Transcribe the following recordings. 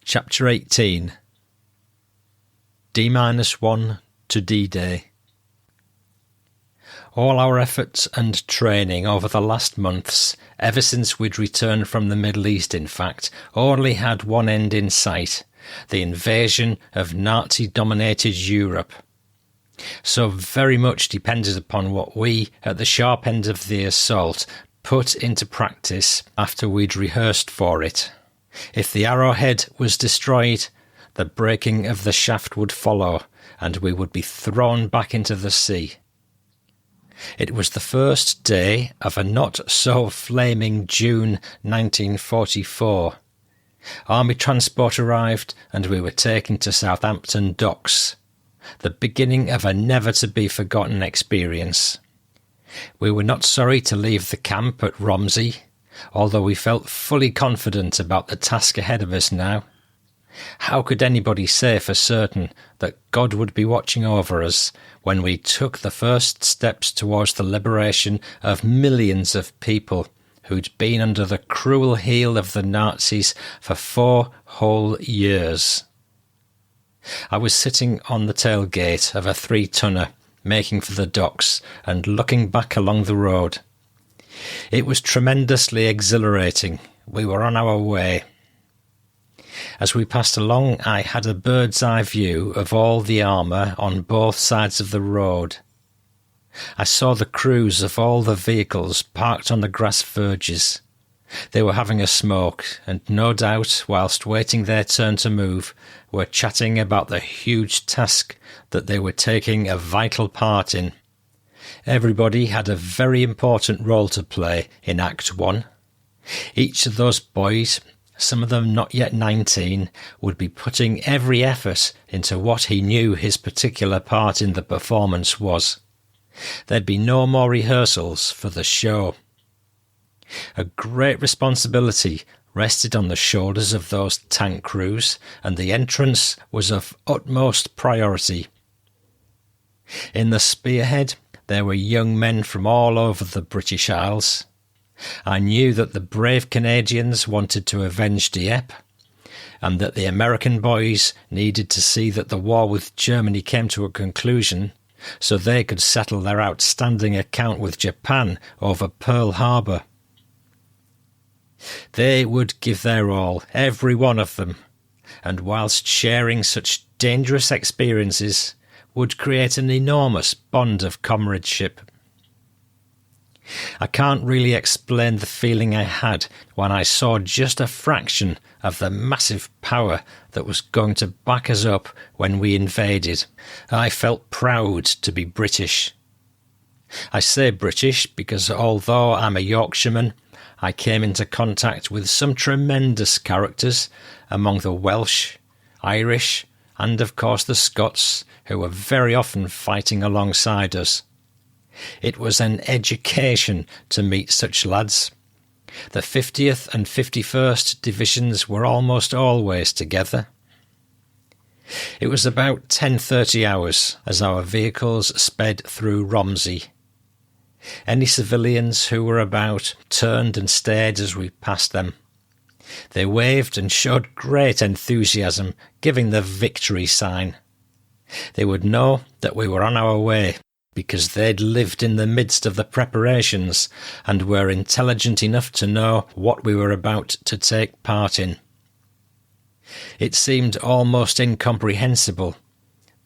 Chapter 18. D-1 to D-Day. All our efforts and training over the last months, ever since we'd returned from the Middle East in fact, only had one end in sight: the invasion of Nazi-dominated Europe. So very much depended upon what we, at the sharp end of the assault, put into practice after we'd rehearsed for it. If the arrowhead was destroyed, the breaking of the shaft would follow, and we would be thrown back into the sea. It was the first day of a not-so-flaming June 1944. Army transport arrived, and we were taken to Southampton docks, the beginning of a never-to-be-forgotten experience. We were not sorry to leave the camp at Romsey, although we felt fully confident about the task ahead of us now. How could anybody say for certain that God would be watching over us when we took the first steps towards the liberation of millions of people who'd been under the cruel heel of the Nazis for 4 whole years? I was sitting on the tailgate of a 3-tonner, making for the docks and looking back along the road. It was tremendously exhilarating. We were on our way. As we passed along, I had a bird's-eye view of all the armour on both sides of the road. I saw the crews of all the vehicles parked on the grass verges. They were having a smoke, and no doubt, whilst waiting their turn to move, were chatting about the huge task that they were taking a vital part in. Everybody had a very important role to play in Act 1. Each of those boys, some of them not yet 19, would be putting every effort into what he knew his particular part in the performance was. There'd be no more rehearsals for the show. A great responsibility rested on the shoulders of those tank crews, and the entrance was of utmost priority. In the spearhead, there were young men from all over the British Isles. I knew that the brave Canadians wanted to avenge Dieppe, and that the American boys needed to see that the war with Germany came to a conclusion, so they could settle their outstanding account with Japan over Pearl Harbor. They would give their all, every one of them, and whilst sharing such dangerous experiences, would create an enormous bond of comradeship. I can't really explain the feeling I had when I saw just a fraction of the massive power that was going to back us up when we invaded. I felt proud to be British. I say British because although I'm a Yorkshireman, I came into contact with some tremendous characters among the Welsh, Irish, and of course the Scots, who were very often fighting alongside us. It was an education to meet such lads. The 50th and 51st Divisions were almost always together. It was about 10:30 hours as our vehicles sped through Romsey. Any civilians who were about turned and stared as we passed them. They waved and showed great enthusiasm, giving the victory sign. They would know that we were on our way, because they'd lived in the midst of the preparations and were intelligent enough to know what we were about to take part in. It seemed almost incomprehensible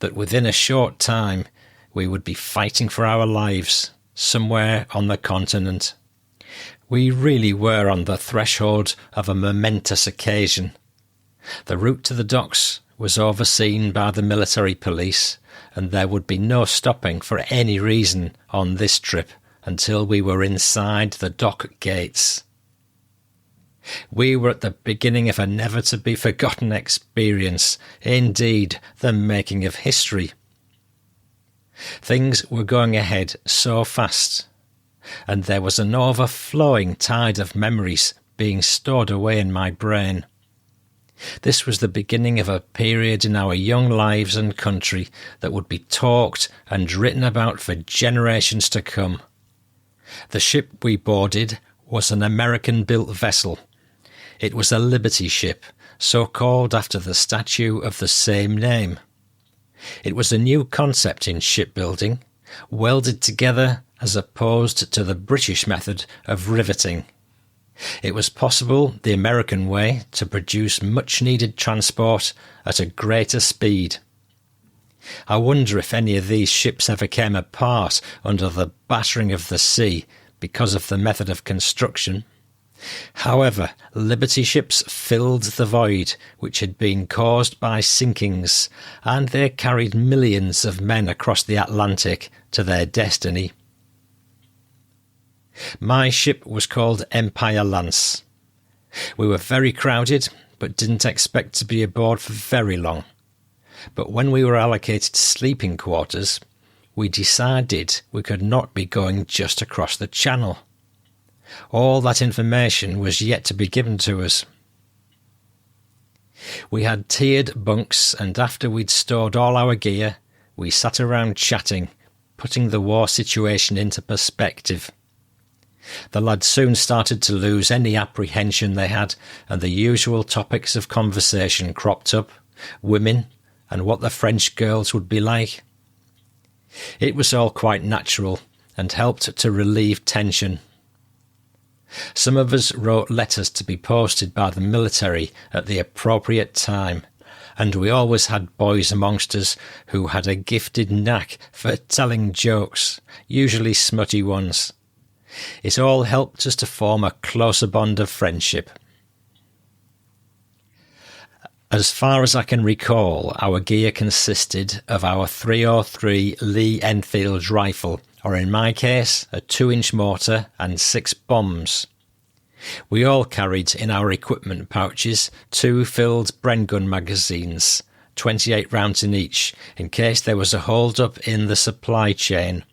that within a short time we would be fighting for our lives somewhere on the continent. We really were on the threshold of a momentous occasion. The route to the docks was overseen by the military police, and there would be no stopping for any reason on this trip until we were inside the dock gates. We were at the beginning of a never-to-be-forgotten experience, indeed the making of history. Things were going ahead so fast, and there was an overflowing tide of memories being stored away in my brain. This was the beginning of a period in our young lives and country that would be talked and written about for generations to come. The ship we boarded was an American-built vessel. It was a Liberty ship, so called after the statue of the same name. It was a new concept in shipbuilding, welded together as opposed to the British method of riveting. It was possible, the American way, to produce much-needed transport at a greater speed. I wonder if any of these ships ever came apart under the battering of the sea because of the method of construction. However, Liberty ships filled the void which had been caused by sinkings, and they carried millions of men across the Atlantic to their destiny. My ship was called Empire Lance. We were very crowded, but didn't expect to be aboard for very long. But when we were allocated sleeping quarters, we decided we could not be going just across the channel. All that information was yet to be given to us. We had tiered bunks, and after we'd stored all our gear, we sat around chatting, putting the war situation into perspective. The lads soon started to lose any apprehension they had, and the usual topics of conversation cropped up: women, and what the French girls would be like. It was all quite natural, and helped to relieve tension. Some of us wrote letters to be posted by the military at the appropriate time, and we always had boys amongst us who had a gifted knack for telling jokes, usually smutty ones. It all helped us to form a closer bond of friendship. As far as I can recall, our gear consisted of our .303 Lee Enfield rifle, or in my case, a 2-inch mortar and 6 bombs. We all carried in our equipment pouches 2 filled Bren gun magazines, 28 rounds in each, in case there was a hold-up in the supply chain.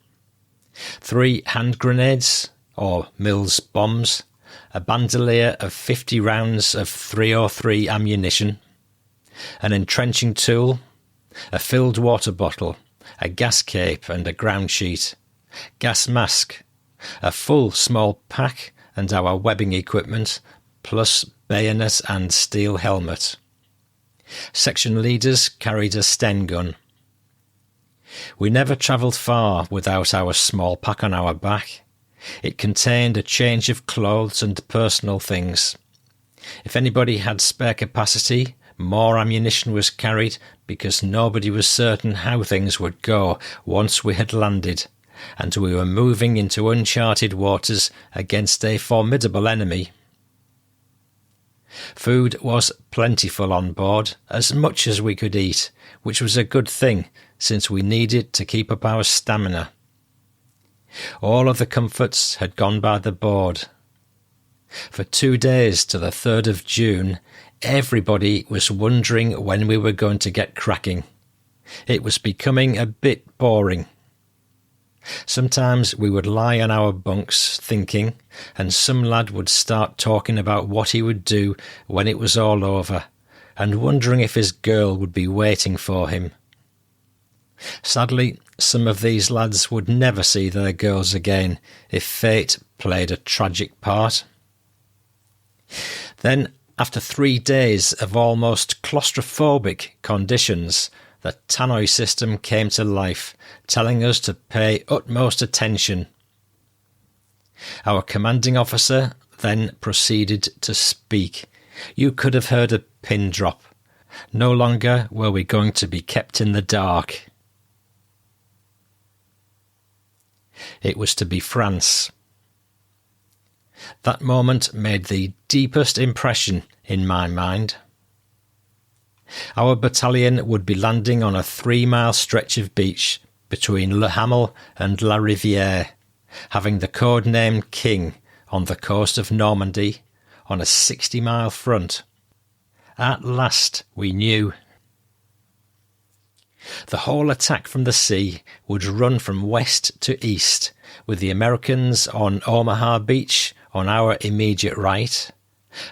3 hand grenades, or Mills bombs, a bandolier of 50 rounds of .303 ammunition, an entrenching tool, a filled water bottle, a gas cape and a ground sheet, gas mask, a full small pack and our webbing equipment, plus bayonet and steel helmet. Section leaders carried a Sten gun. We never travelled far without our small pack on our back. It contained a change of clothes and personal things. If anybody had spare capacity, more ammunition was carried, because nobody was certain how things would go once we had landed, and we were moving into uncharted waters against a formidable enemy. Food was plentiful on board, as much as we could eat, which was a good thing, since we needed to keep up our stamina. All of the comforts had gone by the board. For 2 days to the 3rd of June, everybody was wondering when we were going to get cracking. It was becoming a bit boring. Sometimes we would lie on our bunks thinking, and some lad would start talking about what he would do when it was all over, and wondering if his girl would be waiting for him. Sadly, some of these lads would never see their girls again if fate played a tragic part. Then, after 3 days of almost claustrophobic conditions, the tannoy system came to life, telling us to pay utmost attention. Our commanding officer then proceeded to speak. You could have heard a pin drop. No longer were we going to be kept in the dark. It was to be France. That moment made the deepest impression in my mind. Our battalion would be landing on a 3-mile stretch of beach between Le Hamel and La Rivière, having the code name King on the coast of Normandy on a 60-mile front. At last we knew. The whole attack from the sea would run from west to east, with the Americans on Omaha Beach on our immediate right,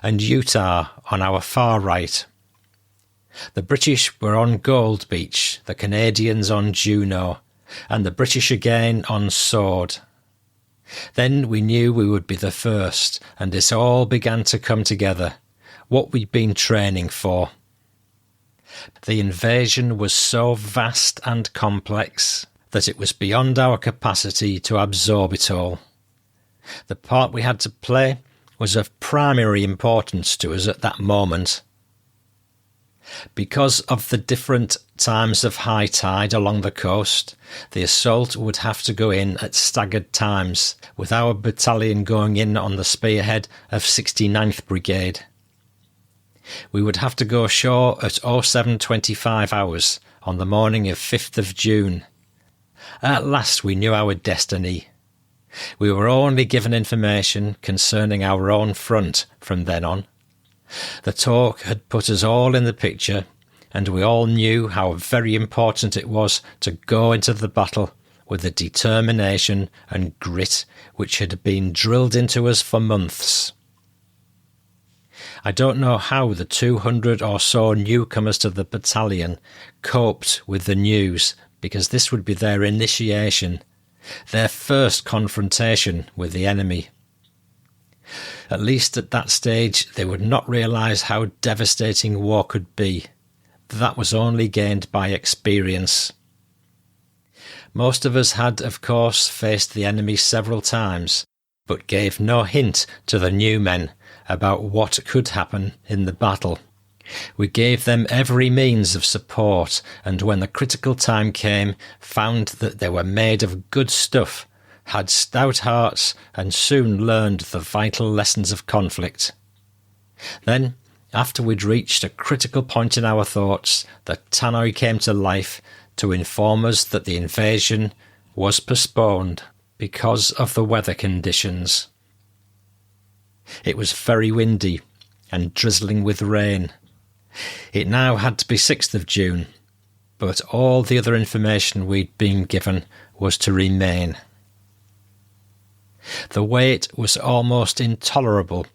and Utah on our far right. The British were on Gold Beach, the Canadians on Juno, and the British again on Sword. Then we knew we would be the first, and it all began to come together. what we'd been training for. The invasion was so vast and complex that it was beyond our capacity to absorb it all. The part we had to play was of primary importance to us at that moment. Because of the different times of high tide along the coast, the assault would have to go in at staggered times, with our battalion going in on the spearhead of 69th Brigade. We would have to go ashore at 07:25 hours on the morning of 5th of June. At last we knew our destiny. We were only given information concerning our own front from then on. The talk had put us all in the picture, and we all knew how very important it was to go into the battle with the determination and grit which had been drilled into us for months. I don't know how the 200 or so newcomers to the battalion coped with the news, because this would be their initiation, their first confrontation with the enemy. At least at that stage they would not realise how devastating war could be. That was only gained by experience. Most of us had, of course, faced the enemy several times, but gave no hint to the new men about what could happen in the battle. We gave them every means of support, and when the critical time came, found that they were made of good stuff, had stout hearts, and soon learned the vital lessons of conflict. Then, after we'd reached a critical point in our thoughts, the tannoy came to life to inform us that the invasion was postponed because of the weather conditions. It was very windy and drizzling with rain. It now had to be 6th of June, but all the other information we'd been given was to remain. The wait was almost intolerable,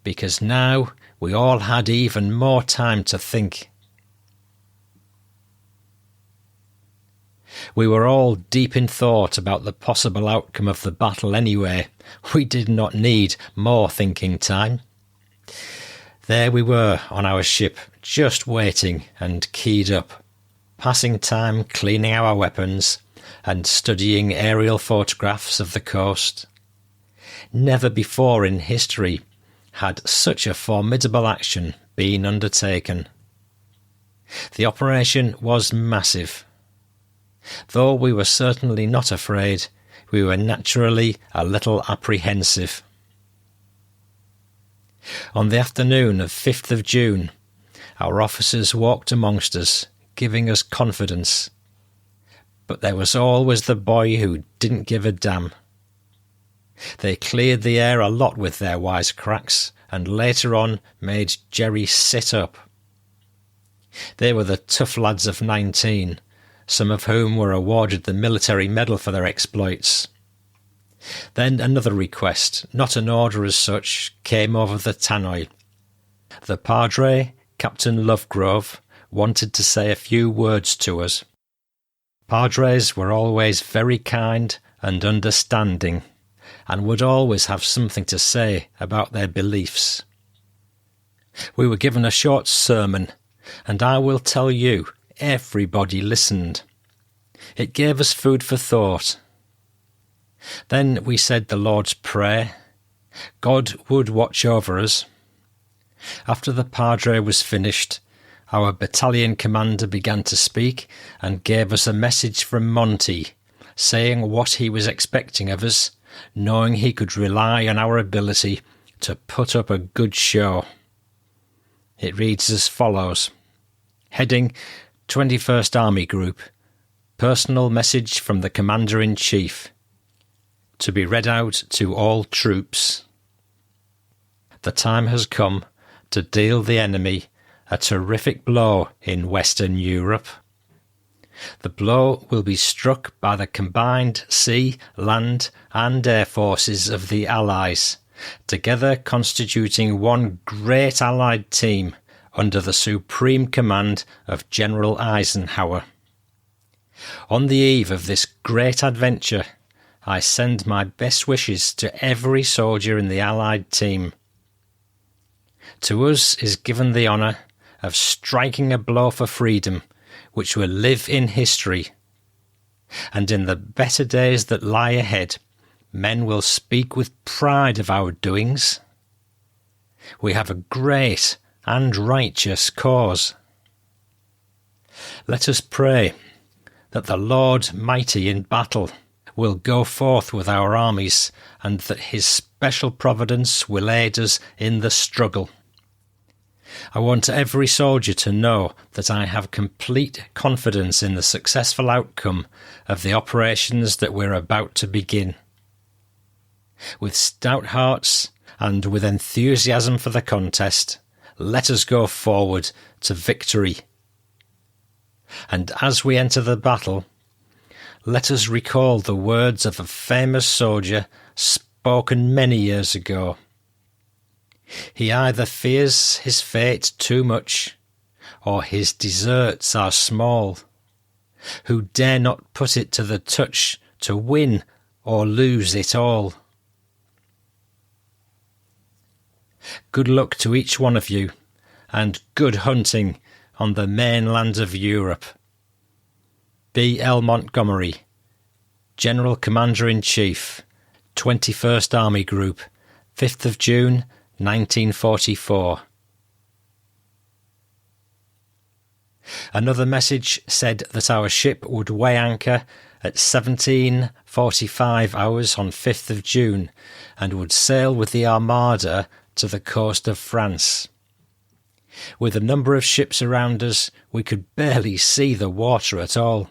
because now we all had even more time to think. We were all deep in thought about the possible outcome of the battle anyway. We did not need more thinking time. There we were on our ship, just waiting and keyed up, passing time cleaning our weapons and studying aerial photographs of the coast. Never before in history had such a formidable action been undertaken. The operation was massive. Though we were certainly not afraid, we were naturally a little apprehensive. On the afternoon of 5th of June, our officers walked amongst us, giving us confidence. But there was always the boy who didn't give a damn. They cleared the air a lot with their wisecracks, and later on made Jerry sit up. They were the tough lads of 19, some of whom were awarded the military medal for their exploits. Then another request, not an order as such, came over the tannoy. The Padre, Captain Lovegrove, wanted to say a few words to us. Padres were always very kind and understanding, and would always have something to say about their beliefs. We were given a short sermon, and I will tell you, everybody listened. It gave us food for thought. Then we said the Lord's Prayer. God would watch over us. After the Padre was finished, our battalion commander began to speak and gave us a message from Monty, saying what he was expecting of us, knowing he could rely on our ability to put up a good show. It reads as follows. Heading 21st Army Group. Personal message from the Commander-in-Chief. To be read out to all troops. The time has come to deal the enemy a terrific blow in Western Europe. The blow will be struck by the combined sea, land and air forces of the Allies, together constituting one great Allied team under the supreme command of General Eisenhower. On the eve of this great adventure, I send my best wishes to every soldier in the Allied team. To us is given the honour of striking a blow for freedom, which will live in history. And in the better days that lie ahead, men will speak with pride of our doings. We have a great and righteous cause. Let us pray that the Lord mighty in battle will go forth with our armies, and that his special providence will aid us in the struggle. I want every soldier to know that I have complete confidence in the successful outcome of the operations that we're about to begin. With stout hearts and with enthusiasm for the contest, let us go forward to victory. And as we enter the battle, let us recall the words of a famous soldier spoken many years ago. He either fears his fate too much, or his deserts are small, who dare not put it to the touch to win or lose it all. Good luck to each one of you, and good hunting on the mainland of Europe. B. L. Montgomery, General Commander-in-Chief, 21st Army Group, 5th of June, 1944. Another message said that our ship would weigh anchor at 17:45 hours on 5th of June and would sail with the Armada to the coast of France. With a number of ships around us, we could barely see the water at all.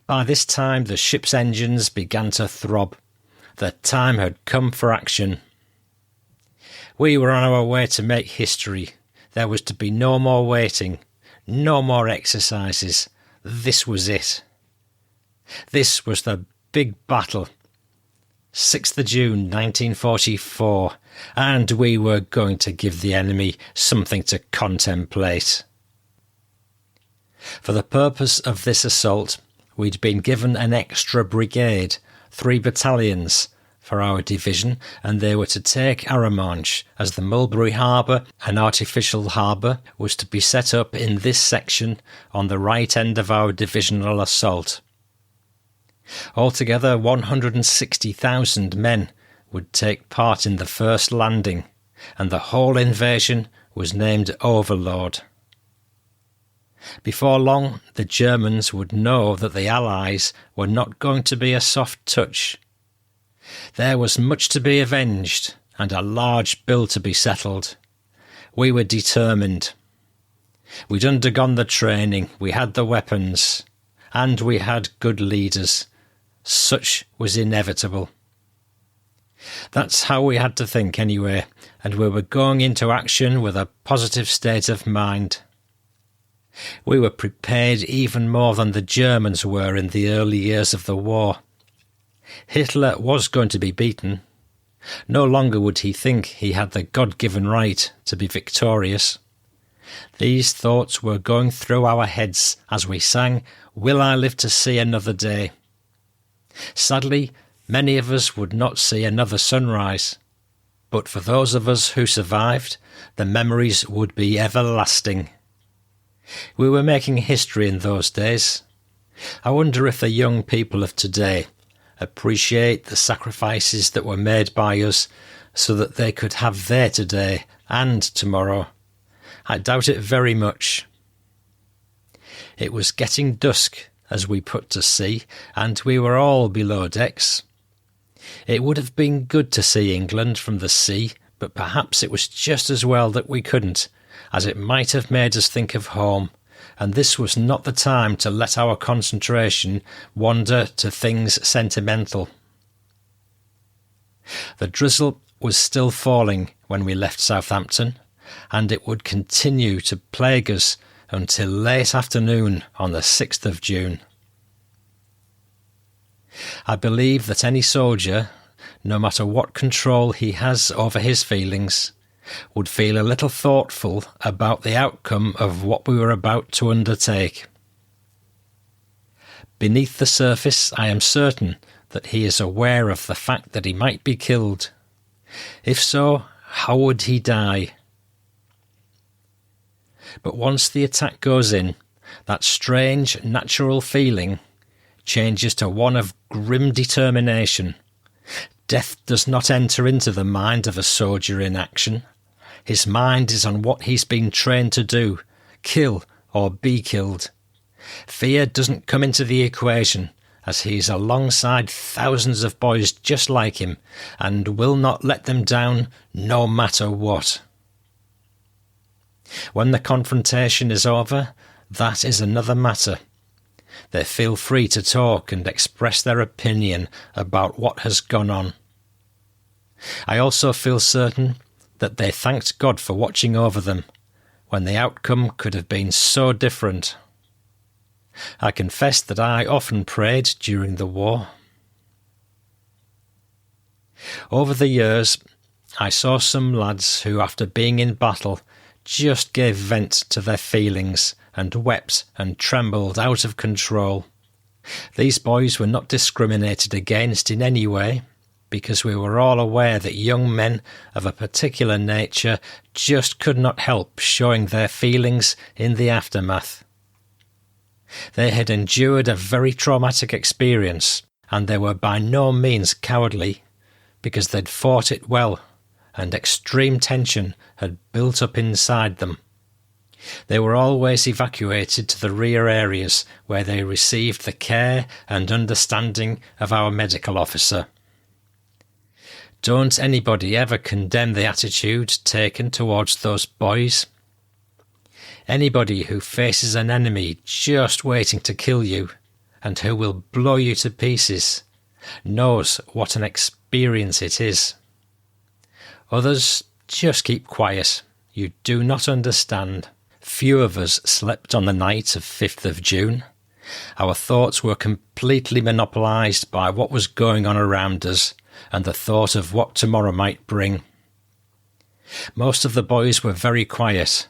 By this time the ship's engines began to throb. The time had come for action. We were on our way to make history. There was to be no more waiting, no more exercises. This was it. This was the big battle. 6th of June 1944, and we were going to give the enemy something to contemplate. For the purpose of this assault, we'd been given an extra brigade, 3 battalions, for our division, and they were to take Arromanches, as the Mulberry Harbour, an artificial harbour, was to be set up in this section on the right end of our divisional assault. Altogether 160,000 men would take part in the first landing, and the whole invasion was named Overlord. Before long, the Germans would know that the Allies were not going to be a soft touch. There was much to be avenged, and a large bill to be settled. We were determined. We'd undergone the training, we had the weapons, and we had good leaders. Such was inevitable. That's how we had to think anyway, and we were going into action with a positive state of mind. We were prepared even more than the Germans were in the early years of the war. Hitler was going to be beaten. No longer would he think he had the God-given right to be victorious. These thoughts were going through our heads as we sang, "Will I live to see another day?" Sadly, many of us would not see another sunrise, but for those of us who survived, the memories would be everlasting. We were making history in those days. I wonder if the young people of today appreciate the sacrifices that were made by us so that they could have their today and tomorrow. I doubt it very much. It was getting dusk as we put to sea, and we were all below decks. It would have been good to see England from the sea, but perhaps it was just as well that we couldn't, as it might have made us think of home, and this was not the time to let our concentration wander to things sentimental. The drizzle was still falling when we left Southampton, and it would continue to plague us until late afternoon on the 6th of June. I believe that any soldier, no matter what control he has over his feelings, would feel a little thoughtful about the outcome of what we were about to undertake. Beneath the surface, I am certain that he is aware of the fact that he might be killed. If so, how would he die? But once the attack goes in, that strange natural feeling changes to one of grim determination. Death does not enter into the mind of a soldier in action. His mind is on what he's been trained to do, kill or be killed. Fear doesn't come into the equation, as he's alongside thousands of boys just like him and will not let them down no matter what. When the confrontation is over, that is another matter. They feel free to talk and express their opinion about what has gone on. I also feel certain that they thanked God for watching over them, when the outcome could have been so different. I confess that I often prayed during the war. Over the years, I saw some lads who, after being in battle, just gave vent to their feelings and wept and trembled out of control. These boys were not discriminated against in any way, because we were all aware that young men of a particular nature just could not help showing their feelings in the aftermath. They had endured a very traumatic experience, and they were by no means cowardly, because they'd fought it well, and extreme tension had built up inside them. They were always evacuated to the rear areas, where they received the care and understanding of our medical officer. Don't anybody ever condemn the attitude taken towards those boys. Anybody who faces an enemy just waiting to kill you, and who will blow you to pieces, knows what an experience it is. Others just keep quiet. You do not understand. Few of us slept on the night of 5th of June. Our thoughts were completely monopolised by what was going on around us and the thought of what tomorrow might bring. Most of the boys were very quiet,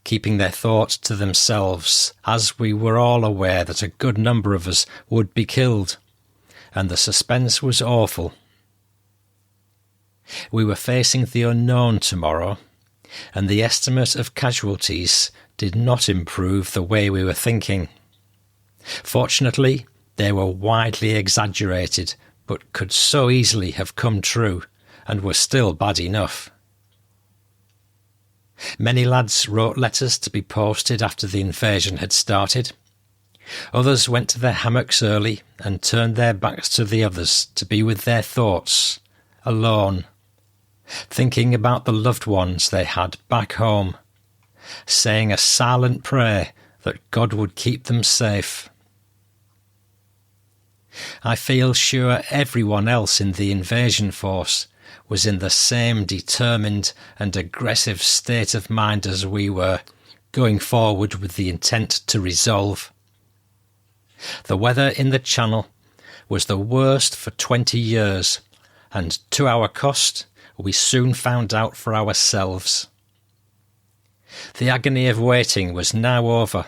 keeping their thoughts to themselves, as we were all aware that a good number of us would be killed, and the suspense was awful. We were facing the unknown tomorrow, and the estimate of casualties did not improve the way we were thinking. Fortunately, they were widely exaggerated, but could so easily have come true, and were still bad enough. Many lads wrote letters to be posted after the invasion had started. Others went to their hammocks early and turned their backs to the others to be with their thoughts, alone, thinking about the loved ones they had back home, saying a silent prayer that God would keep them safe. I feel sure everyone else in the invasion force was in the same determined and aggressive state of mind as we were, going forward with the intent to resolve. The weather in the Channel was the worst for 20 years, and to our cost, we soon found out for ourselves. The agony of waiting was now over,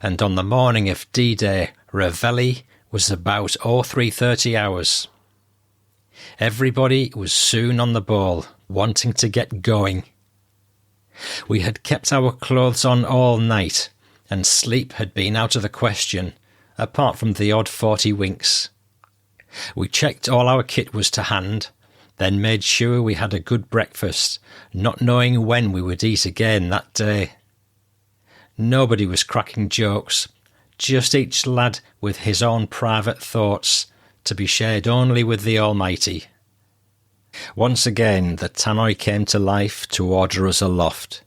and on the morning of D-Day, Reveille was about 03:30 hours. Everybody was soon on the ball, wanting to get going. We had kept our clothes on all night, and sleep had been out of the question, apart from the odd 40 winks. We checked all our kit was to hand, then made sure we had a good breakfast, not knowing when we would eat again that day. Nobody was cracking jokes, just each lad with his own private thoughts, to be shared only with the Almighty. Once again the tannoy came to life to order us aloft.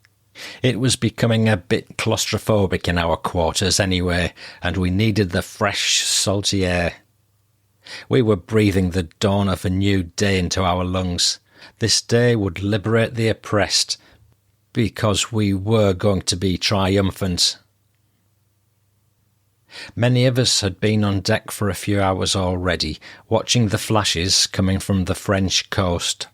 It was becoming a bit claustrophobic in our quarters anyway, and we needed the fresh, salty air. We were breathing the dawn of a new day into our lungs. This day would liberate the oppressed, because we were going to be triumphant. Many of us had been on deck for a few hours already, watching the flashes coming from the French coast.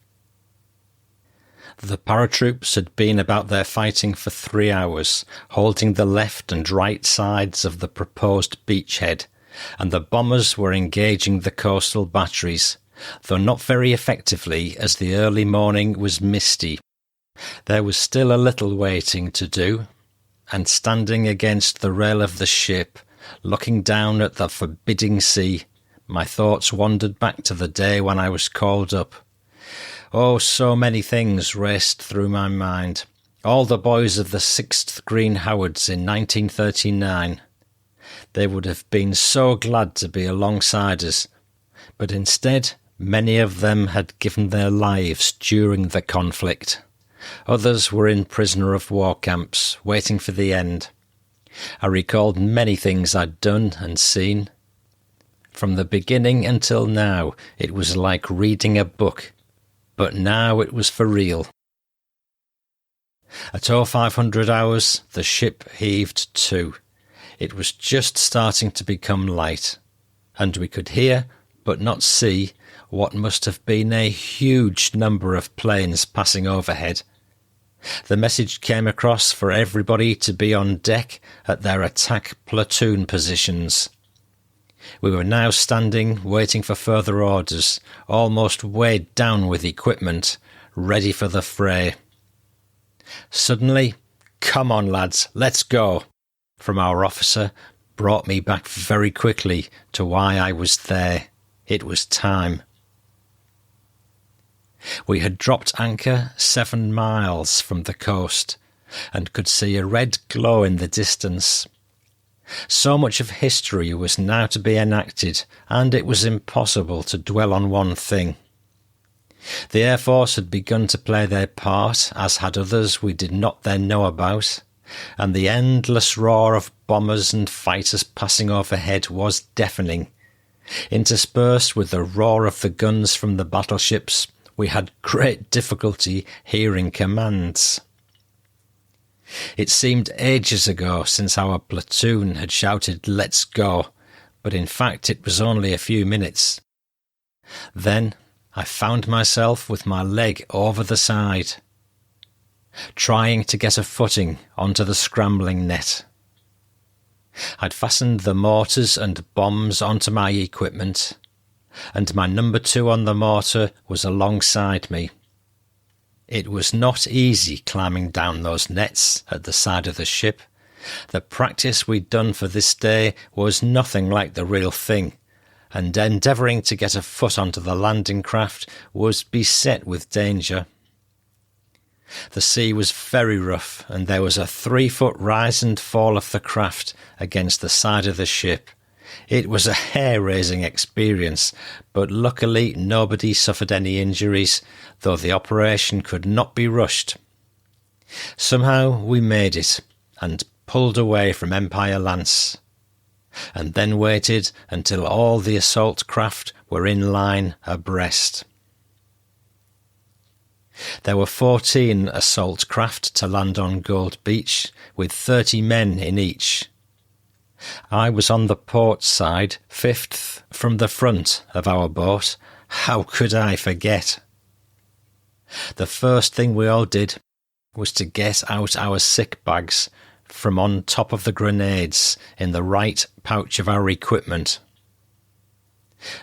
The paratroops had been about their fighting for 3 hours, holding the left and right sides of the proposed beachhead, and the bombers were engaging the coastal batteries, though not very effectively as the early morning was misty. There was still a little waiting to do. and standing against the rail of the ship, looking down at the forbidding sea, my thoughts wandered back to the day when I was called up. Oh, so many things raced through my mind. All the boys of the 6th Green Howards in 1939. They would have been so glad to be alongside us, but instead many of them had given their lives during the conflict. Others were in prisoner of war camps, waiting for the end. I recalled many things I'd done and seen. From the beginning until now, it was like reading a book, but now it was for real. At 0500 hours, the ship heaved to. It was just starting to become light, and we could hear, but not see, what must have been a huge number of planes passing overhead. The message came across for everybody to be on deck at their attack platoon positions. We were now standing, waiting for further orders, almost weighed down with equipment, ready for the fray. Suddenly, "Come on, lads, let's go," from our officer brought me back very quickly to why I was there. It was time. We had dropped anchor 7 miles from the coast and could see a red glow in the distance. So much of history was now to be enacted, and it was impossible to dwell on one thing. The Air Force had begun to play their part, as had others we did not then know about, and the endless roar of bombers and fighters passing overhead was deafening. Interspersed with the roar of the guns from the battleships, we had great difficulty hearing commands. It seemed ages ago since our platoon had shouted, "Let's go," but in fact it was only a few minutes. Then I found myself with my leg over the side, trying to get a footing onto the scrambling net. I'd fastened the mortars and bombs onto my equipment, and my number 2 on the mortar was alongside me. It was not easy climbing down those nets at the side of the ship. The practice we'd done for this day was nothing like the real thing, and endeavouring to get a foot onto the landing craft was beset with danger. The sea was very rough, and there was a 3-foot rise and fall of the craft against the side of the ship. It was a hair-raising experience, but luckily nobody suffered any injuries, though the operation could not be rushed. Somehow we made it, and pulled away from Empire Lance, and then waited until all the assault craft were in line abreast. There were 14 assault craft to land on Gold Beach, with 30 men in each. I was on the port side, 5th from the front of our boat. How could I forget? The first thing we all did was to get out our sick bags from on top of the grenades in the right pouch of our equipment.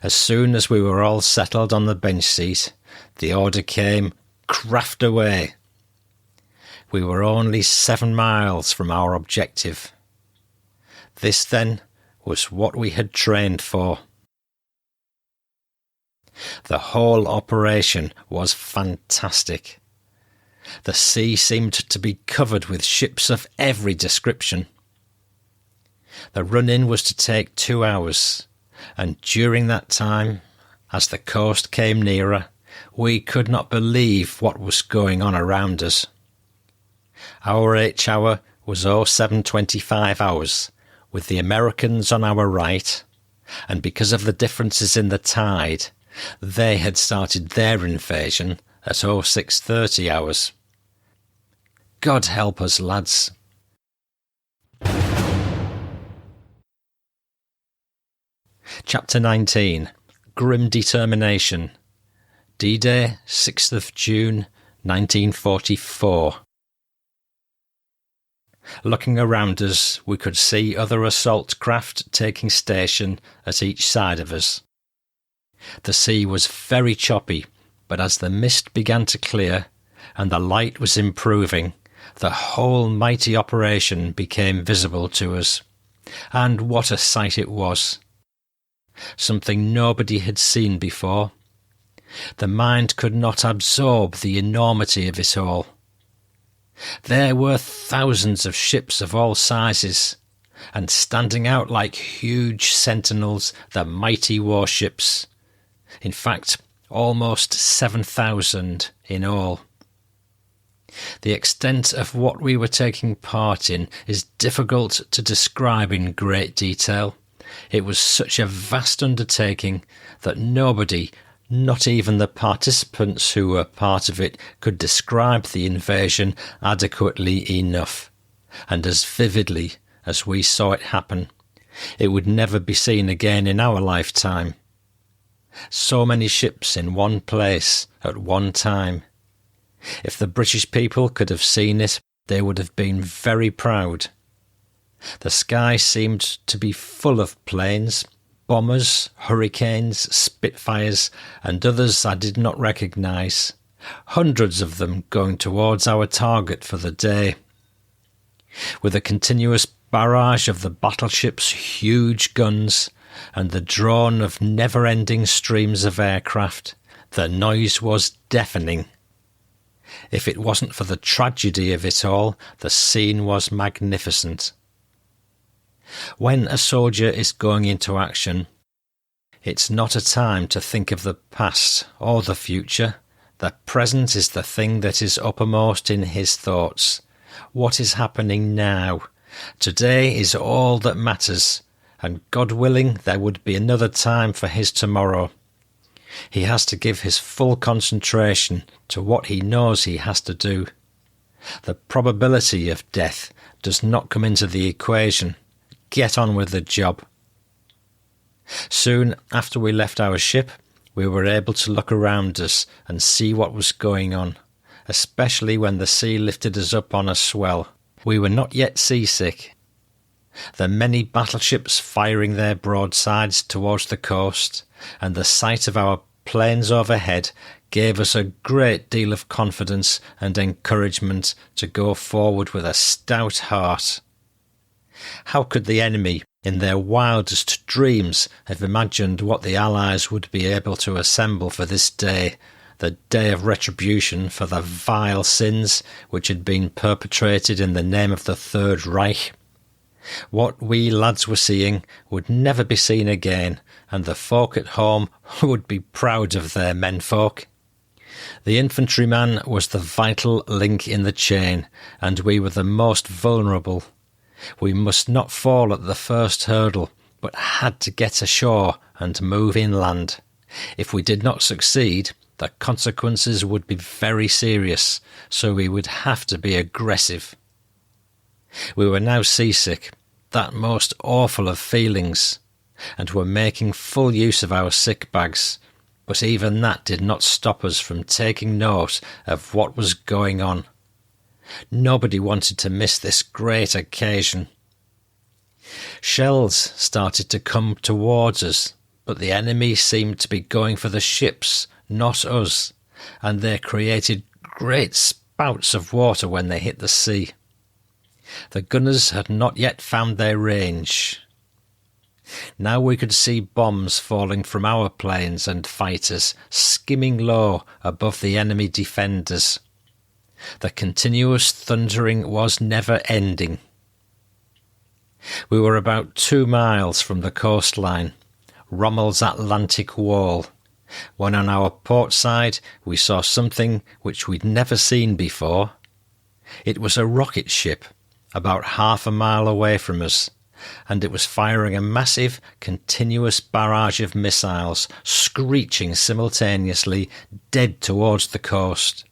As soon as we were all settled on the bench seat, the order came, "Craft away." We were only 7 miles from our objective. This, then, was what we had trained for. The whole operation was fantastic. The sea seemed to be covered with ships of every description. The run-in was to take 2 hours, and during that time, as the coast came nearer, we could not believe what was going on around us. Our H-hour was 0725 hours, with the Americans on our right, and because of the differences in the tide, they had started their invasion at 0630 hours. God help us, lads. Chapter 19. Grim Determination. D-Day, 6th of June, 1944. Looking around us, we could see other assault craft taking station at each side of us. The sea was very choppy, but as the mist began to clear and the light was improving, The whole mighty operation became visible to us, and what a sight it was! Something nobody had seen before. The mind could not absorb the enormity of it all. There were thousands of ships of all sizes, and standing out like huge sentinels, the mighty warships. In fact, almost 7,000 in all. The extent of what we were taking part in is difficult to describe in great detail. It was such a vast undertaking that nobody, not even the participants who were part of it, could describe the invasion adequately enough, and as vividly as we saw it happen. It would never be seen again in our lifetime. So many ships in one place at one time. If the British people could have seen it, they would have been very proud. The sky seemed to be full of planes, bombers, hurricanes, Spitfires, and others I did not recognise, hundreds of them going towards our target for the day. With a continuous barrage of the battleship's huge guns and the drone of never-ending streams of aircraft, the noise was deafening. If it wasn't for the tragedy of it all, the scene was magnificent. When a soldier is going into action, it's not a time to think of the past or the future. The present is the thing that is uppermost in his thoughts. What is happening now? Today is all that matters, and God willing there would be another time for his tomorrow. He has to give his full concentration to what he knows he has to do. The probability of death does not come into the equation. Get on with the job. Soon after we left our ship, we were able to look around us and see what was going on, especially when the sea lifted us up on a swell. We were not yet seasick. The many battleships firing their broadsides towards the coast, and the sight of our planes overhead gave us a great deal of confidence and encouragement to go forward with a stout heart. How could the enemy, in their wildest dreams, have imagined what the Allies would be able to assemble for this day, the day of retribution for the vile sins which had been perpetrated in the name of the Third Reich? What we lads were seeing would never be seen again, and the folk at home would be proud of their menfolk. The infantryman was the vital link in the chain, and we were the most vulnerable. We must not fall at the first hurdle, but had to get ashore and move inland. If we did not succeed, the consequences would be very serious, so we would have to be aggressive. We were now seasick, that most awful of feelings, and were making full use of our sick bags, but even that did not stop us from taking note of what was going on. Nobody wanted to miss this great occasion. Shells started to come towards us, but the enemy seemed to be going for the ships, not us, and they created great spouts of water when they hit the sea. The gunners had not yet found their range. Now we could see bombs falling from our planes and fighters, skimming low above the enemy defenders. The continuous thundering was never ending. We were about 2 miles from the coastline, Rommel's Atlantic wall, when on our port side we saw something which we'd never seen before. It was a rocket ship, about half a mile away from us, and it was firing a massive, continuous barrage of missiles, screeching simultaneously, dead towards the coast.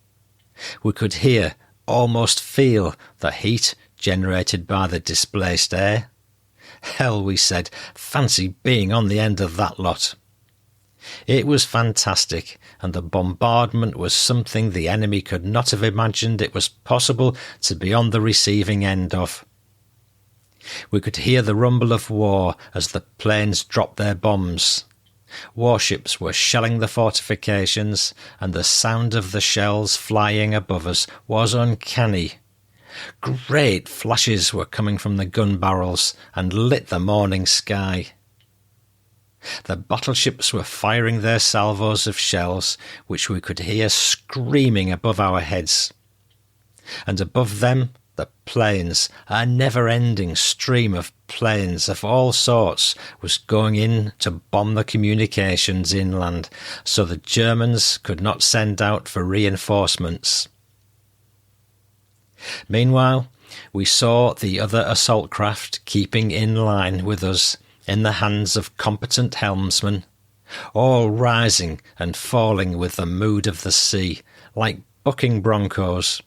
We could hear, almost feel, the heat generated by the displaced air. Hell, we said, fancy being on the end of that lot. It was fantastic, and the bombardment was something the enemy could not have imagined it was possible to be on the receiving end of. We could hear the rumble of war as the planes dropped their bombs. Warships were shelling the fortifications, and the sound of the shells flying above us was uncanny. Great flashes were coming from the gun barrels and lit the morning sky. The battleships were firing their salvos of shells, which we could hear screaming above our heads. And above them, the planes, a never-ending stream of planes of all sorts, was going in to bomb the communications inland, so the Germans could not send out for reinforcements. Meanwhile, we saw the other assault craft keeping in line with us, in the hands of competent helmsmen, all rising and falling with the mood of the sea, like bucking broncos.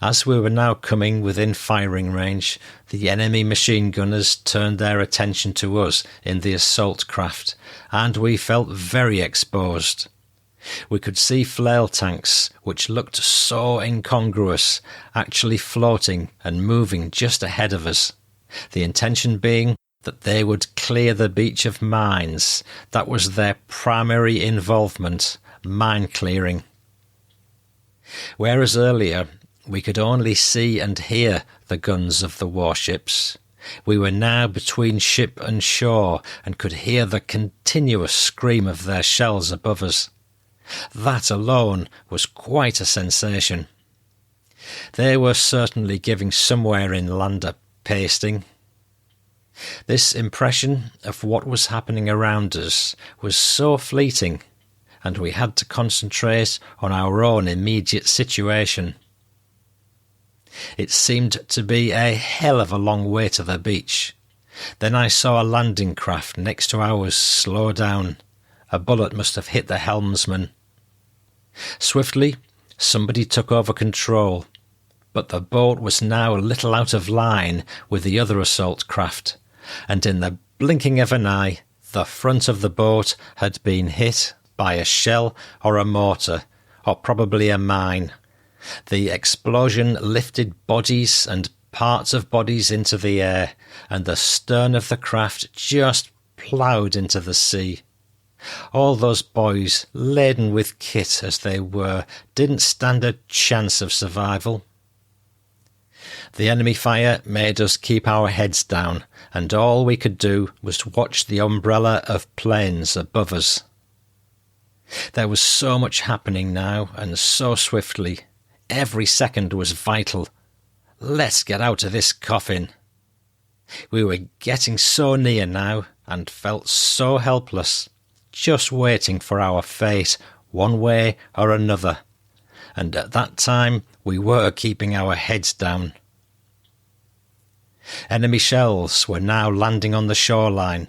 As we were now coming within firing range, the enemy machine gunners turned their attention to us in the assault craft, and we felt very exposed. We could see flail tanks, which looked so incongruous, actually floating and moving just ahead of us, the intention being that they would clear the beach of mines. That was their primary involvement, mine clearing. Whereas earlier we could only see and hear the guns of the warships, we were now between ship and shore and could hear the continuous scream of their shells above us. That alone was quite a sensation. They were certainly giving somewhere inland a pasting. This impression of what was happening around us was so fleeting, and we had to concentrate on our own immediate situation. It seemed to be a hell of a long way to the beach. Then I saw a landing craft next to ours slow down. A bullet must have hit the helmsman. Swiftly, somebody took over control, but the boat was now a little out of line with the other assault craft, and in the blinking of an eye, the front of the boat had been hit by a shell or a mortar, or probably a mine. The explosion lifted bodies and parts of bodies into the air, and the stern of the craft just ploughed into the sea. All those boys, laden with kit as they were, didn't stand a chance of survival. The enemy fire made us keep our heads down, and all we could do was to watch the umbrella of planes above us. There was so much happening now, and so swiftly. Every second was vital. Let's get out of this coffin. We were getting so near now, and felt so helpless, just waiting for our fate, one way or another. And at that time we were keeping our heads down. Enemy shells were now landing on the shoreline,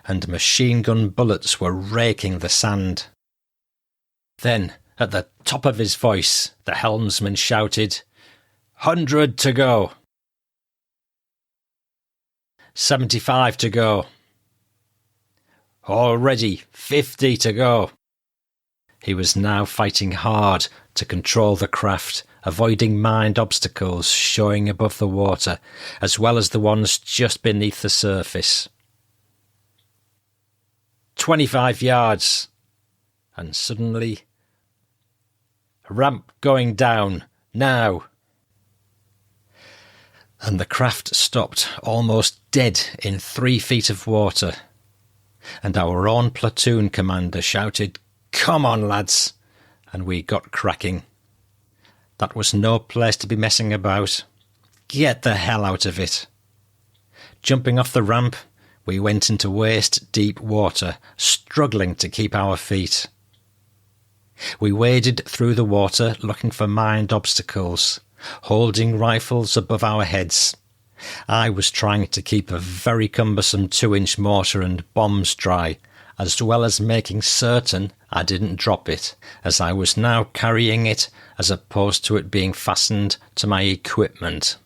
and machine gun bullets were raking the sand. Then, at the top of his voice, the helmsman shouted, 100 to go. 75 to go. Already 50 to go. He was now fighting hard to control the craft, avoiding mined obstacles showing above the water, as well as the ones just beneath the surface. 25 yards. And suddenly, ramp going down, now. And the craft stopped almost dead in 3 feet of water. And our own platoon commander shouted, "Come on, lads!" And we got cracking. That was no place to be messing about. Get the hell out of it. Jumping off the ramp, we went into waist-deep water, struggling to keep our feet. We waded through the water looking for mined obstacles, holding rifles above our heads. I was trying to keep a very cumbersome 2-inch mortar and bombs dry, as well as making certain I didn't drop it, as I was now carrying it as opposed to it being fastened to my equipment.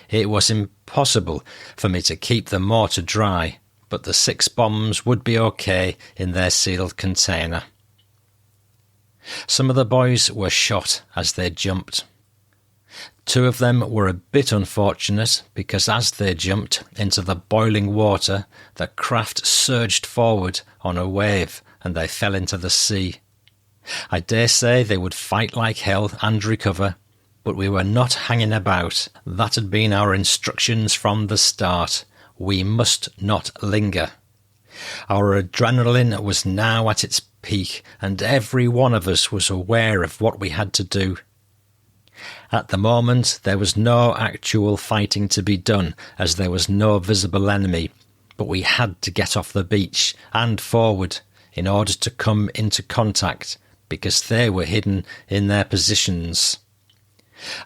It was impossible for me to keep the mortar dry, but the 6 bombs would be okay in their sealed container. Some of the boys were shot as they jumped. 2 of them were a bit unfortunate because as they jumped into the boiling water, the craft surged forward on a wave and they fell into the sea. I dare say they would fight like hell and recover, But we were not hanging about. That had been our instructions from the start. We must not linger. Our adrenaline was now at its peak, and every one of us was aware of what we had to do. At the moment, there was no actual fighting to be done, as there was no visible enemy, but we had to get off the beach and forward in order to come into contact, because they were hidden in their positions.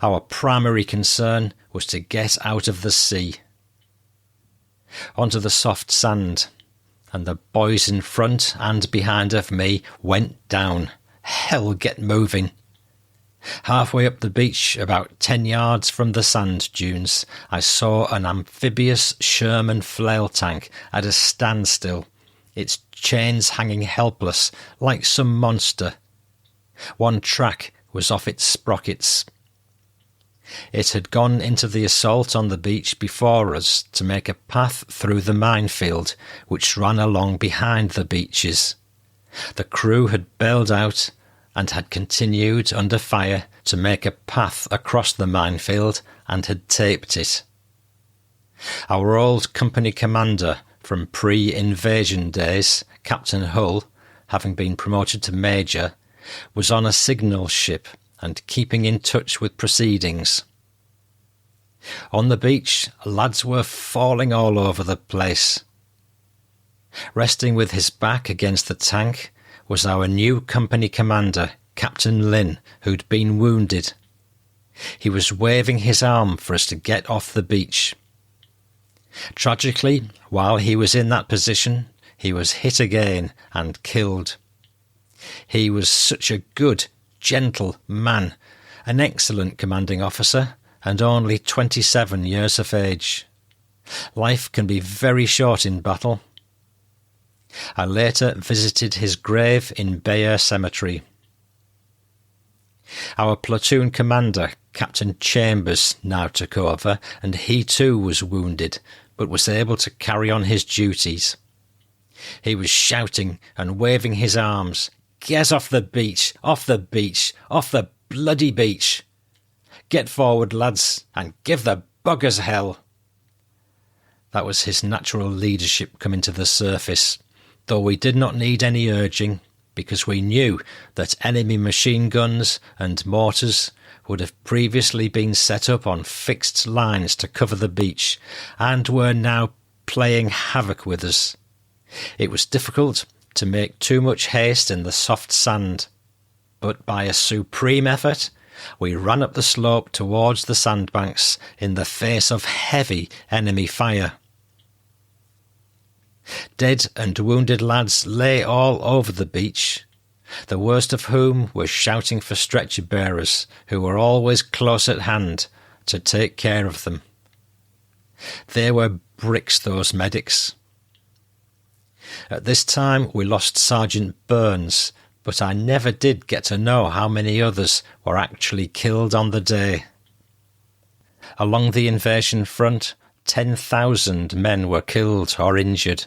Our primary concern was to get out of the sea, onto the soft sand, and the boys in front and behind of me went down. Hell, get moving. Halfway up the beach, about 10 yards from the sand dunes, I saw an amphibious Sherman flail tank at a standstill, its chains hanging helpless like some monster. One track was off its sprockets. It had gone into the assault on the beach before us to make a path through the minefield which ran along behind the beaches. The crew had bailed out and had continued under fire to make a path across the minefield and had taped it. Our old company commander from pre-invasion days, Captain Hull, having been promoted to major, was on a signal ship and keeping in touch with proceedings. On the beach, lads were falling all over the place. Resting with his back against the tank was our new company commander, Captain Lynn, who'd been wounded. He was waving his arm for us to get off the beach. Tragically, while he was in that position, he was hit again and killed. He was such a good, gentle man, an excellent commanding officer, and only 27 years of age. Life can be very short in battle. I later visited his grave in Bayeux Cemetery. Our platoon commander, Captain Chambers, now took over, and he too was wounded, but was able to carry on his duties. He was shouting and waving his arms, "Get off the beach! Off the beach! Off the bloody beach! Get forward, lads, and give the buggers hell!" That was his natural leadership coming to the surface, though we did not need any urging, because we knew that enemy machine guns and mortars would have previously been set up on fixed lines to cover the beach, and were now playing havoc with us. It was difficult to make too much haste in the soft sand, but by a supreme effort we ran up the slope towards the sandbanks in the face of heavy enemy fire. Dead and wounded lads lay all over the beach, the worst of whom were shouting for stretcher bearers, who were always close at hand to take care of them. They were bricks, those medics. At this time we lost Sergeant Burns, but I never did get to know how many others were actually killed on the day. Along the invasion front, 10,000 men were killed or injured.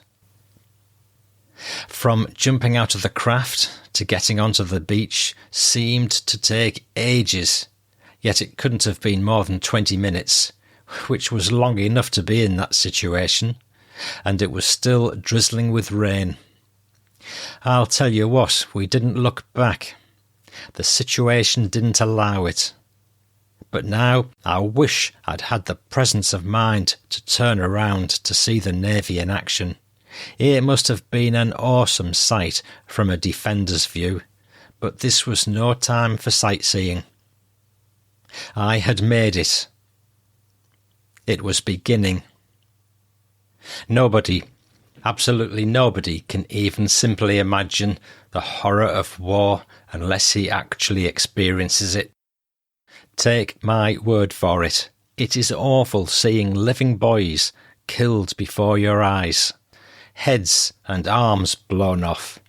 From jumping out of the craft to getting onto the beach seemed to take ages, yet it couldn't have been more than 20 minutes, which was long enough to be in that situation, and it was still drizzling with rain. I'll tell you what, we didn't look back. The situation didn't allow it. But now I wish I'd had the presence of mind to turn around to see the Navy in action. It must have been an awesome sight from a defender's view, but this was no time for sightseeing. I had made it. It was beginning. Nobody, absolutely nobody, can even simply imagine the horror of war unless he actually experiences it. Take my word for it. It is awful seeing living boys killed before your eyes, heads and arms blown off.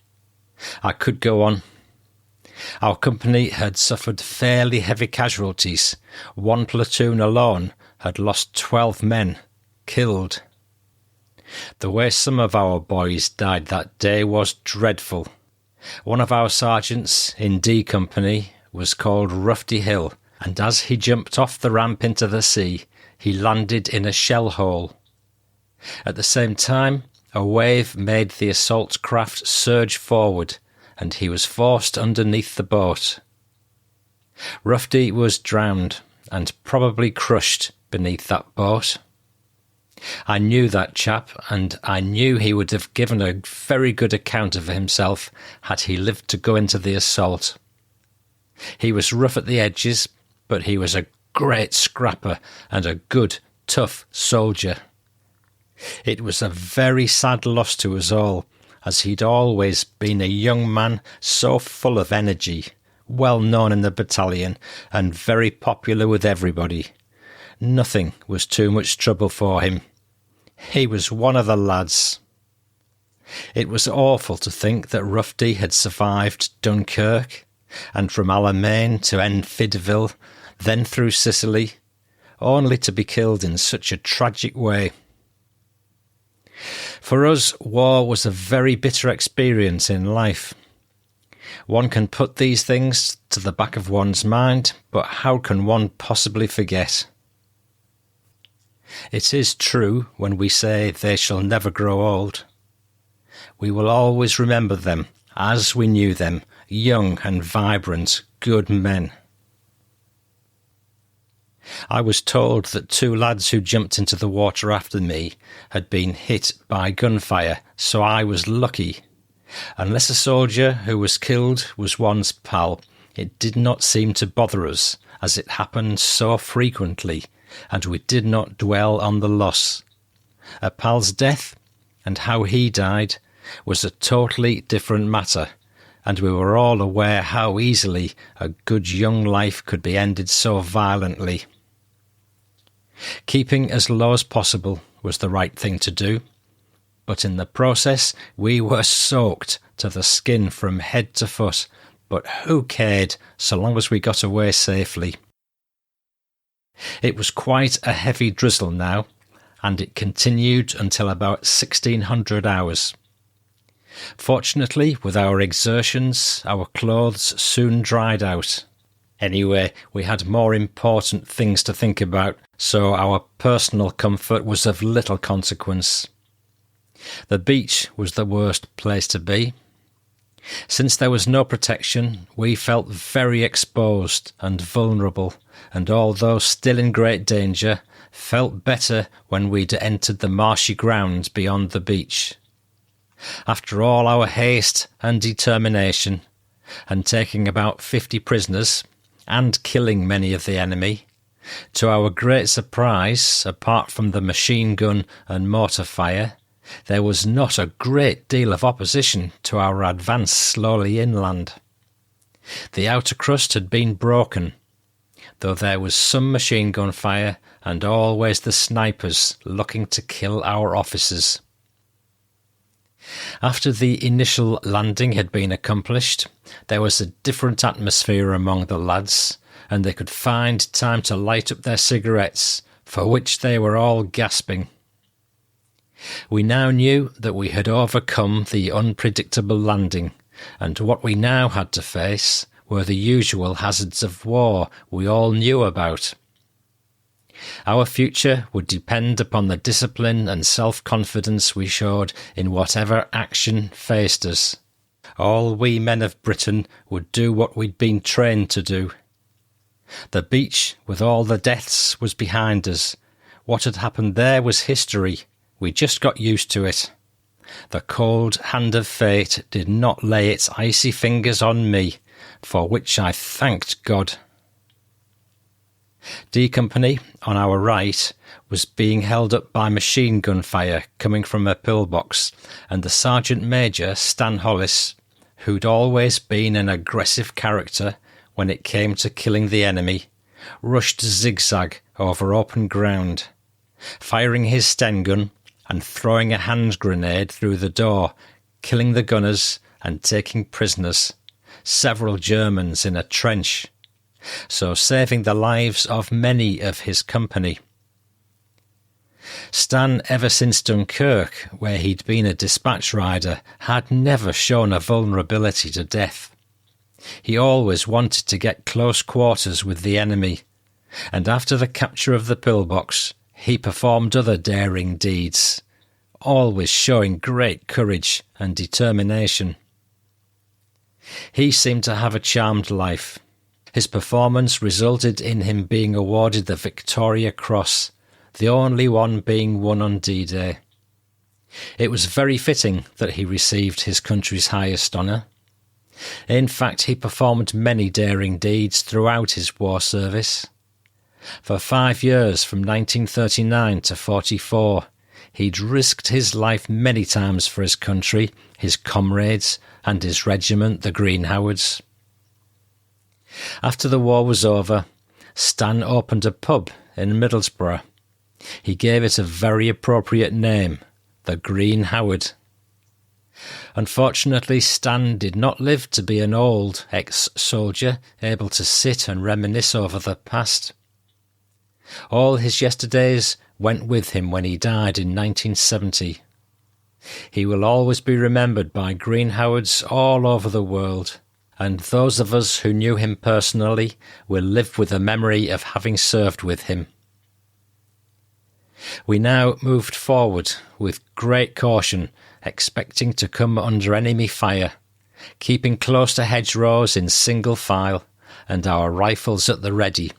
I could go on. Our company had suffered fairly heavy casualties. One platoon alone had lost 12 men, killed. The way some of our boys died that day was dreadful. One of our sergeants in D Company was called Rufty Hill, and as he jumped off the ramp into the sea, he landed in a shell hole. At the same time, a wave made the assault craft surge forward, and he was forced underneath the boat. Rufty was drowned and probably crushed beneath that boat. I knew that chap, and I knew he would have given a very good account of himself had he lived to go into the assault. He was rough at the edges, but he was a great scrapper and a good, tough soldier. It was a very sad loss to us all, as he'd always been a young man so full of energy, well known in the battalion, and very popular with everybody. Nothing was too much trouble for him. He was one of the lads. It was awful to think that Rufty had survived Dunkirk, and from Alamein to Enfidville, then through Sicily, only to be killed in such a tragic way. For us, war was a very bitter experience in life. One can put these things to the back of one's mind, but how can one possibly forget? It is true when we say they shall never grow old. We will always remember them as we knew them, young and vibrant, good men. I was told that 2 lads who jumped into the water after me had been hit by gunfire, so I was lucky. Unless a soldier who was killed was one's pal, it did not seem to bother us, as it happened so frequently, and we did not dwell on the loss. A pal's death, and how he died, was a totally different matter, and we were all aware how easily a good young life could be ended so violently. Keeping as low as possible was the right thing to do, but in the process we were soaked to the skin from head to foot, but who cared so long as we got away safely? It was quite a heavy drizzle now, and it continued until about 1600 hours. Fortunately, with our exertions, our clothes soon dried out. Anyway, we had more important things to think about, so our personal comfort was of little consequence. The beach was the worst place to be. Since there was no protection, we felt very exposed and vulnerable, and although still in great danger, felt better when we'd entered the marshy ground beyond the beach. After all our haste and determination, and taking about 50 prisoners, and killing many of the enemy, to our great surprise, apart from the machine gun and mortar fire, there was not a great deal of opposition to our advance slowly inland. The outer crust had been broken, though there was some machine gun fire and always the snipers looking to kill our officers. After the initial landing had been accomplished, there was a different atmosphere among the lads, and they could find time to light up their cigarettes, for which they were all gasping. We now knew that we had overcome the unpredictable landing, and what we now had to face were the usual hazards of war we all knew about. Our future would depend upon the discipline and self-confidence we showed in whatever action faced us. All we men of Britain would do what we'd been trained to do. The beach with all the deaths was behind us. What had happened there was history. We just got used to it. The cold hand of fate did not lay its icy fingers on me, for which I thanked God. D Company, on our right, was being held up by machine gun fire coming from a pillbox, and the Sergeant Major Stan Hollis, who'd always been an aggressive character when it came to killing the enemy, rushed zigzag over open ground, firing his Sten gun and throwing a hand grenade through the door, killing the gunners and taking prisoners, several Germans in a trench, so saving the lives of many of his company. Stan, ever since Dunkirk, where he'd been a dispatch rider, had never shown a vulnerability to death. He always wanted to get close quarters with the enemy, and after the capture of the pillbox, he performed other daring deeds, always showing great courage and determination. He seemed to have a charmed life. His performance resulted in him being awarded the Victoria Cross, the only one being won on D-Day. It was very fitting that he received his country's highest honour. In fact, he performed many daring deeds throughout his war service. For 5 years, from 1939 to 44, he'd risked his life many times for his country, his comrades, and his regiment, the Green Howards. After the war was over, Stan opened a pub in Middlesbrough. He gave it a very appropriate name, the Green Howard. Unfortunately, Stan did not live to be an old ex-soldier able to sit and reminisce over the past. All his yesterdays went with him when he died in 1970. He will always be remembered by Green Howards all over the world, and those of us who knew him personally will live with the memory of having served with him. We now moved forward with great caution, expecting to come under enemy fire, keeping close to hedgerows in single file and our rifles at the ready.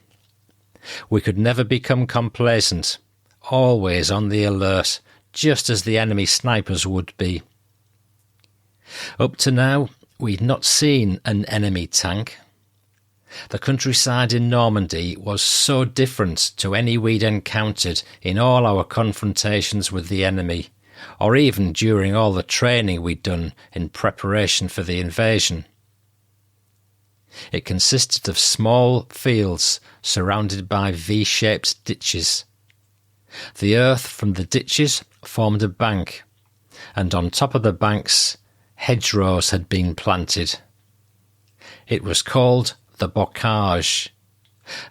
We could never become complacent, always on the alert, just as the enemy snipers would be. Up to now, we'd not seen an enemy tank. The countryside in Normandy was so different to any we'd encountered in all our confrontations with the enemy, or even during all the training we'd done in preparation for the invasion. It consisted of small fields surrounded by V-shaped ditches. The earth from the ditches formed a bank, and on top of the banks, hedgerows had been planted. It was called the bocage,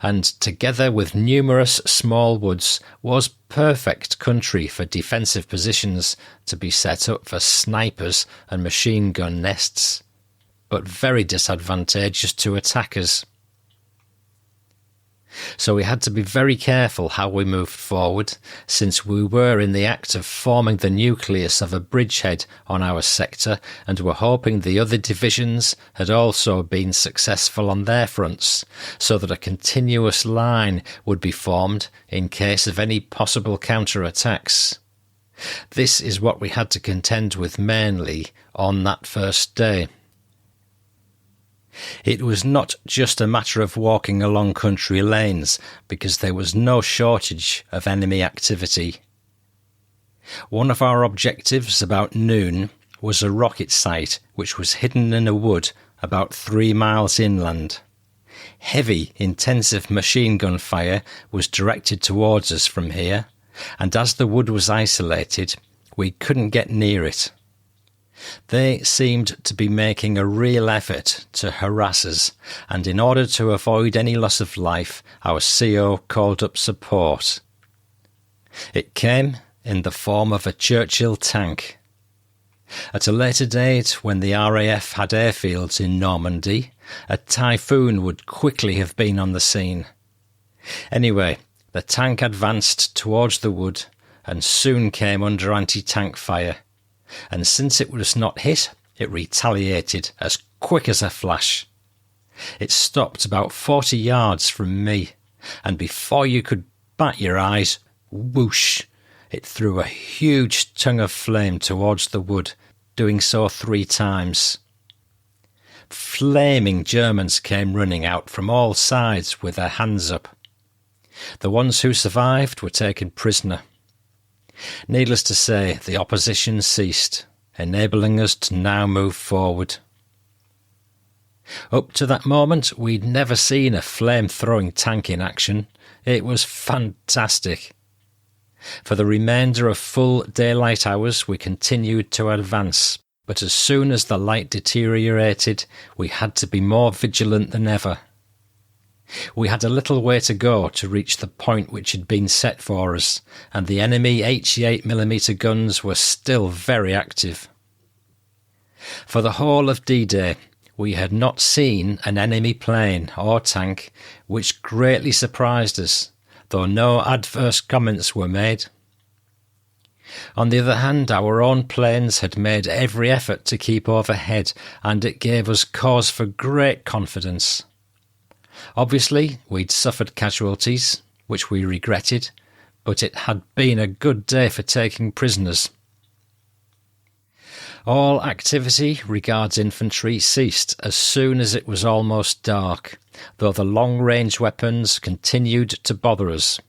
and together with numerous small woods was perfect country for defensive positions to be set up for snipers and machine gun nests, but very disadvantageous to attackers. So we had to be very careful how we moved forward, since we were in the act of forming the nucleus of a bridgehead on our sector and were hoping the other divisions had also been successful on their fronts, so that a continuous line would be formed in case of any possible counter-attacks. This is what we had to contend with mainly on that first day. It was not just a matter of walking along country lanes, because there was no shortage of enemy activity. One of our objectives about noon was a rocket site which was hidden in a wood about 3 miles inland. Heavy, intensive machine gun fire was directed towards us from here, and as the wood was isolated, we couldn't get near it. They seemed to be making a real effort to harass us, and in order to avoid any loss of life, our CO called up support. It came in the form of a Churchill tank. At a later date, when the RAF had airfields in Normandy, a typhoon would quickly have been on the scene. Anyway, the tank advanced towards the wood and soon came under anti-tank fire. And since it was not hit, it retaliated as quick as a flash. It stopped about 40 yards from me, and before you could bat your eyes, whoosh, it threw a huge tongue of flame towards the wood, doing so 3 times. Flaming Germans came running out from all sides with their hands up. The ones who survived were taken prisoner. Needless to say, the opposition ceased, enabling us to now move forward. Up to that moment, we'd never seen a flame-throwing tank in action. It was fantastic. For the remainder of full daylight hours, we continued to advance, but as soon as the light deteriorated, we had to be more vigilant than ever. We had a little way to go to reach the point which had been set for us, and the enemy 88mm guns were still very active. For the whole of D-Day, We had not seen an enemy plane or tank, which greatly surprised us, though no adverse comments were made. On the other hand, our own planes had made every effort to keep overhead, and it gave us cause for great confidence. Obviously, we'd suffered casualties, which we regretted, but it had been a good day for taking prisoners. All activity regards infantry ceased as soon as it was almost dark, though the long-range weapons continued to bother us.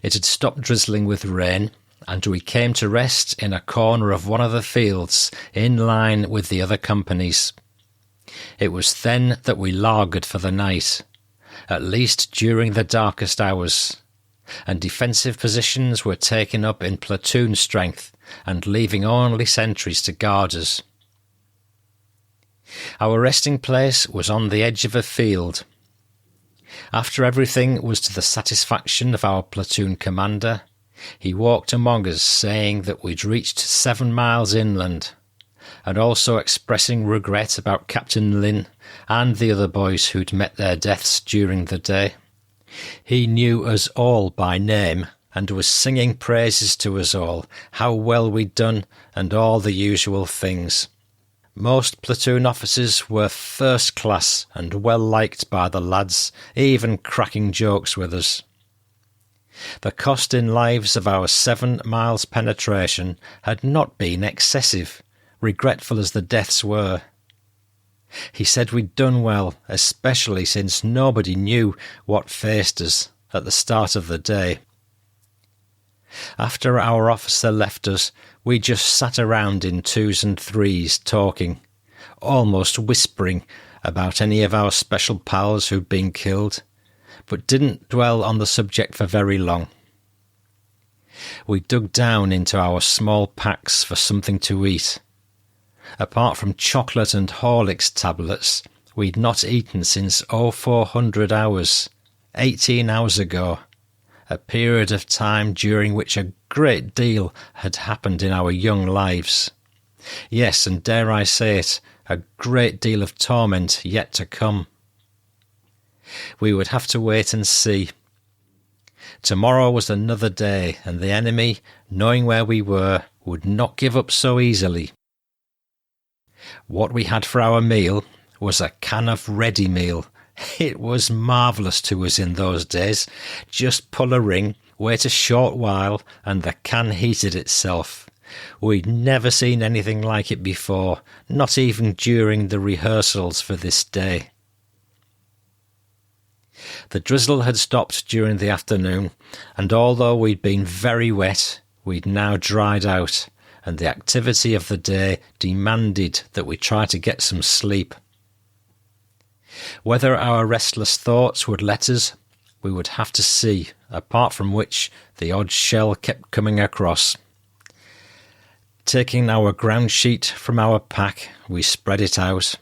It had stopped drizzling with rain, and we came to rest in a corner of one of the fields, in line with the other companies. It was then that we lagered for the night, at least during the darkest hours, and defensive positions were taken up in platoon strength, and leaving only sentries to guard us. Our resting place was on the edge of a field. After everything was to the satisfaction of our platoon commander, he walked among us saying that we'd reached 7 miles inland, and also expressing regret about Captain Lynn and the other boys who'd met their deaths during the day. He knew us all by name, and was singing praises to us all, how well we'd done, and all the usual things. Most platoon officers were first class and well liked by the lads, even cracking jokes with us. The cost in lives of our 7 miles penetration had not been excessive, regretful as the deaths were. He said we'd done well, especially since nobody knew what faced us at the start of the day. After our officer left us, we just sat around in 2s and 3s talking, almost whispering about any of our special pals who'd been killed, but didn't dwell on the subject for very long. We dug down into our small packs for something to eat. Apart from chocolate and Horlicks tablets, we'd not eaten since 0400 hours, 18 hours ago, a period of time during which a great deal had happened in our young lives. Yes, and dare I say it, a great deal of torment yet to come. We would have to wait and see. Tomorrow was another day, and the enemy, knowing where we were, would not give up so easily. What we had for our meal was a can of ready meal. It was marvellous to us in those days. Just pull a ring, wait a short while, and the can heated itself. We'd never seen anything like it before, not even during the rehearsals for this day. The drizzle had stopped during the afternoon, and although we'd been very wet, we'd now dried out, and the activity of the day demanded that we try to get some sleep. Whether our restless thoughts would let us, we would have to see, apart from which the odd shell kept coming across. Taking our ground sheet from our pack, we spread it out.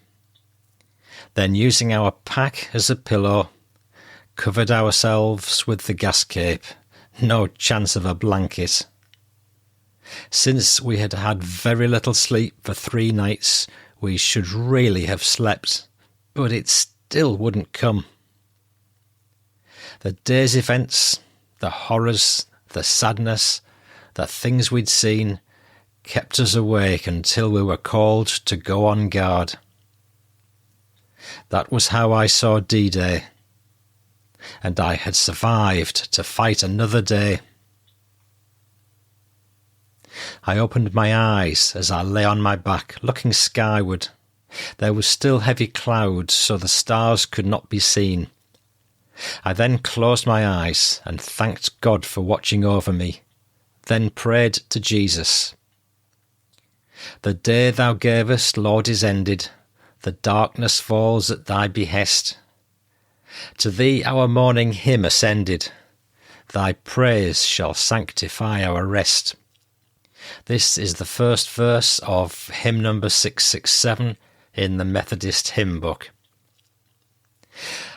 Then, using our pack as a pillow, covered ourselves with the gas cape. No chance of a blanket. Since we had had very little sleep for 3 nights, we should really have slept, but it still wouldn't come. The day's events, the horrors, the sadness, the things we'd seen, kept us awake until we were called to go on guard. That was how I saw D-Day, and I had survived to fight another day. I opened my eyes as I lay on my back, looking skyward. There was still heavy clouds, so the stars could not be seen. I then closed my eyes and thanked God for watching over me, then prayed to Jesus. The day thou gavest, Lord, is ended. The darkness falls at thy behest. To thee our morning hymn ascended. Thy praise shall sanctify our rest. This is the first verse of hymn number 667 in the Methodist hymn book.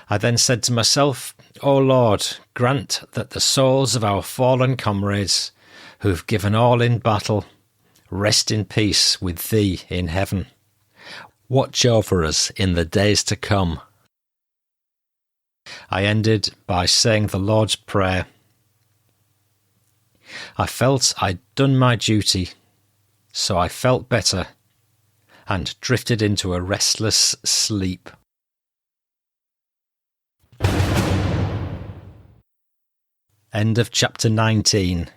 I then said to myself, O Lord, grant that the souls of our fallen comrades, who've given all in battle, rest in peace with thee in heaven. watch over us in the days to come. I ended by saying the Lord's Prayer. I felt I'd done my duty, so I felt better and drifted into a restless sleep. End of chapter 19.